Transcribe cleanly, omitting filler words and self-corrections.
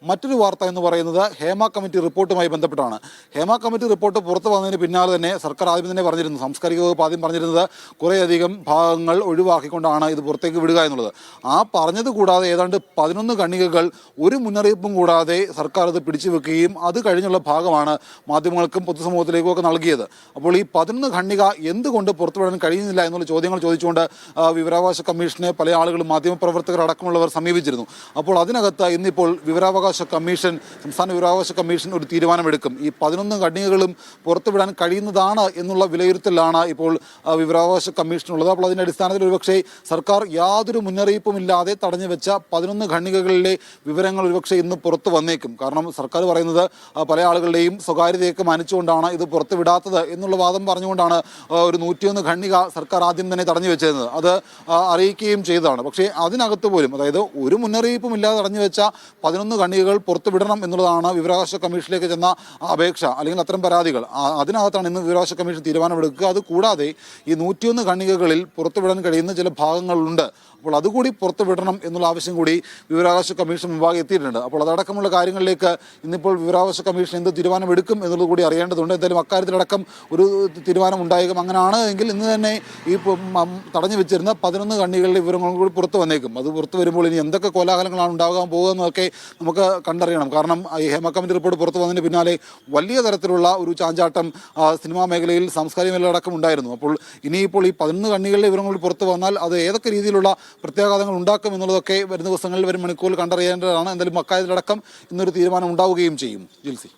മറ്റൊരു വാർത്ത എന്ന് പറയുന്നത് ഹേമ കമ്മിറ്റി റിപ്പോർട്ടുമായി ബന്ധപ്പെട്ടാണ്. ഹേമ കമ്മിറ്റി റിപ്പോർട്ട് പുറത്തു വന്നതിന് പിന്നാലെ തന്നെ സർക്കാർ ആദ്യം തന്നെ പറഞ്ഞിരുന്നു, സാംസ്കാരിക വകുപ്പ് ആദ്യം പറഞ്ഞിരുന്നത് കുറേയധികം ഭാഗങ്ങൾ ഒഴിവാക്കിക്കൊണ്ടാണ് ഇത് പുറത്തേക്ക് വിടുക എന്നുള്ളത്. ആ പറഞ്ഞത് കൂടാതെ ഏതാണ്ട് 11 ഖണ്ഡികകൾ ഒരു മുന്നറിയിപ്പും കൂടാതെ സർക്കാർ അത് പിടിച്ചു വെക്കുകയും അത് കഴിഞ്ഞുള്ള ഭാഗമാണ് മാധ്യമങ്ങൾക്കും പൊതുസമൂഹത്തിലേക്കും ഒക്കെ നൽകിയത്. അപ്പോൾ ഈ 11 ഖണ്ഡിക എന്തുകൊണ്ട് പുറത്തുവിടാൻ കഴിയുന്നില്ല എന്നുള്ള ചോദ്യങ്ങൾ ചോദിച്ചുകൊണ്ട് വിവരാവകാശ കമ്മീഷനെ പല ആളുകളും മാധ്യമപ്രവർത്തകർ അടക്കമുള്ളവർ സമീപിച്ചിരുന്നു. അപ്പോൾ അതിനകത്ത് ഇന്നിപ്പോൾ സംസ്ഥാന വിവരാവകാശ കമ്മീഷൻ ഒരു തീരുമാനമെടുക്കും. ഈ 11 ഖണ്ഡികകളും പുറത്തുവിടാൻ കഴിയുന്നതാണ് എന്നുള്ള വിലയിരുത്തലാണ് ഇപ്പോൾ വിവരാവകാശ കമ്മീഷനുള്ളത്. അപ്പോൾ അതിൻ്റെ അടിസ്ഥാനത്തിൽ ഒരുപക്ഷെ സർക്കാർ യാതൊരു മുന്നറിയിപ്പുമില്ലാതെ തടഞ്ഞു വെച്ച 11 ഖണ്ഡികകളിലെ വിവരങ്ങൾ ഒരുപക്ഷെ ഇന്ന് പുറത്തു വന്നേക്കും. കാരണം സർക്കാർ പറയുന്നത് പല ആളുകളുടെയും സ്വകാര്യതയൊക്കെ മാനിച്ചുകൊണ്ടാണ് ഇത് പുറത്തുവിടാത്തത് എന്നുള്ള വാദം പറഞ്ഞുകൊണ്ടാണ് ഒരു 101 ഖണ്ഡിക സർക്കാർ ആദ്യം തന്നെ തടഞ്ഞു വെച്ചിരുന്നത്. അത് അറിയിക്കുകയും ചെയ്തതാണ്. പക്ഷേ അതിനകത്ത് പോലും, അതായത് ഒരു മുന്നറിയിപ്പും ഇല്ലാതെ തടഞ്ഞു വെച്ച 11 ഖണ്ഡികകൾ പുറത്തുവിടണം എന്നുള്ളതാണ് വിവരാവകാശ കമ്മീഷനിലേക്ക് ചെന്ന അപേക്ഷ അല്ലെങ്കിൽ അത്തരം പരാതികൾ. അതിനകത്താണ് ഇന്ന് വിവരാവകാശ കമ്മീഷൻ തീരുമാനമെടുക്കുക. അതുകൂടാതെ ഈ 101 ഖണ്ഡികകളിൽ പുറത്തുവിടാൻ കഴിയുന്ന ചില ഭാഗങ്ങളുണ്ട്. അപ്പോൾ അതുകൂടി പുറത്തുവിടണം എന്നുള്ള ആവശ്യം കൂടി വിവരാവകാശ കമ്മീഷൻ മുമ്പാകെ എത്തിയിട്ടുണ്ട്. അപ്പോൾ അതടക്കമുള്ള കാര്യങ്ങളിലേക്ക് ഇന്നിപ്പോൾ വിവരാവകാശ കമ്മീഷൻ എന്ത് തീരുമാനമെടുക്കും എന്നുള്ളത് കൂടി അറിയേണ്ടതുണ്ട്. എന്തായാലും അക്കാര്യത്തിലടക്കം ഒരു തീരുമാനം ഉണ്ടായേക്കും. അങ്ങനെയാണ് എങ്കിൽ ഇന്ന് തന്നെ ഈ തടഞ്ഞു വെച്ചിരുന്ന 11 ഖണ്ഡികളുടെ വിവരങ്ങളും കൂടി പുറത്തു വന്നേക്കും. അത് പുറത്തു വരുമ്പോൾ ഇനി എന്തൊക്കെ കോലാഹലങ്ങളാണ് ഉണ്ടാകാൻ പോകുന്നതൊക്കെ നമുക്ക് കണ്ടറിയണം. കാരണം ഈ ഹേമ കമ്മിറ്റി റിപ്പോർട്ട് പുറത്തു വന്നതിന് പിന്നാലെ വലിയ തരത്തിലുള്ള ഒരു ചാഞ്ചാട്ടം സിനിമാ മേഖലയിൽ, സാംസ്കാരിക മേഖലയടക്കം ഉണ്ടായിരുന്നു. അപ്പോൾ ഇനിയിപ്പോൾ ഈ 11 ഖണ്ഡികളുടെ വിവരങ്ങൾ പുറത്തു വന്നാൽ അത് ഏതൊക്കെ രീതിയിലുള്ള പ്രത്യാഘാതങ്ങൾ ഉണ്ടാക്കും എന്നുള്ളതൊക്കെ വരുന്ന ദിവസങ്ങളിൽ, വരും മണിക്കൂറിൽ കണ്ടറിയേണ്ടതാണ്. എന്തായാലും അക്കാര്യത്തിലടക്കം ഇന്നൊരു തീരുമാനം ഉണ്ടാവുകയും ചെയ്യും. ജിൽസി.